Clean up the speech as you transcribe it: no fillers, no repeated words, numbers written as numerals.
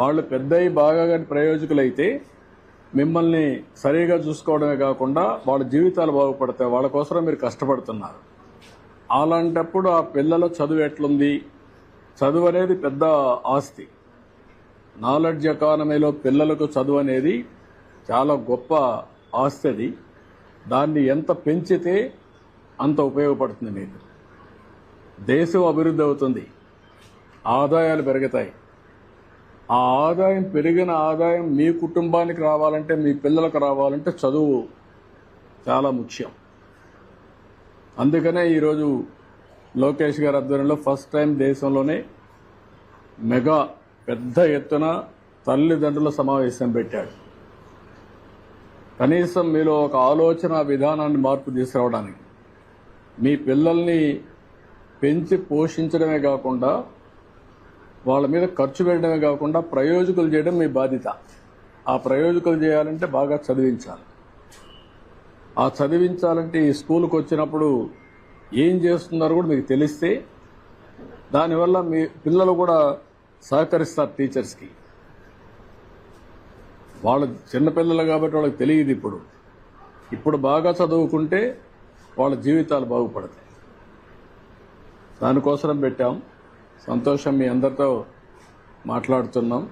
వాళ్ళు పెద్దయి బాగా కానీ ప్రయోజకులైతే మిమ్మల్ని సరిగా చూసుకోవడమే కాకుండా వాళ్ళ జీవితాలు బాగుపడతాయి. వాళ్ళ కోసం మీరు కష్టపడుతున్నారు. అలాంటప్పుడు ఆ పిల్లల చదువు ఎట్లుంది? చదువు అనేది పెద్ద ఆస్తి. నాలెడ్జ్ ఎకానమీలో పిల్లలకు చదువు అనేది చాలా గొప్ప ఆస్తి. అది దాన్ని ఎంత పెంచితే అంత ఉపయోగపడుతుంది. మీకు దేశం అభివృద్ధి అవుతుంది, ఆదాయాలు పెరుగుతాయి. ఆ ఆదాయం పెరిగిన ఆదాయం మీ కుటుంబానికి రావాలంటే, మీ పిల్లలకు రావాలంటే చదువు చాలా ముఖ్యం. అందుకనే ఈరోజు లోకేష్ గారి ఆధ్వర్యంలో ఫస్ట్ టైం దేశంలోనే మెగా పెద్ద ఎత్తున తల్లిదండ్రుల సమావేశం పెట్టాడు. కనీసం మీలో ఒక ఆలోచన విధానాన్ని మార్పు తీసుకురావడానికి, మీ పిల్లల్ని పెంచి పోషించడమే కాకుండా వాళ్ళ మీద ఖర్చు పెట్టడమే కాకుండా ప్రయోజకులు చేయడం మీ బాధ్యత. ఆ ప్రయోజకులు చేయాలంటే బాగా చదివించాలి. ఆ చదివించాలంటే ఈ స్కూల్కి వచ్చినప్పుడు ఏం చేస్తున్నారో కూడా మీకు తెలిస్తే దానివల్ల మీ పిల్లలు కూడా సహకరిస్తారు టీచర్స్కి. వాళ్ళు చిన్నపిల్లలు కాబట్టి వాళ్ళకి తెలియదు. ఇప్పుడు బాగా చదువుకుంటే వాళ్ళ జీవితాలు బాగుపడతాయి. దానికోసం పెట్టాం. సంతోషం, మీ అందరితో మాట్లాడుతున్నాం.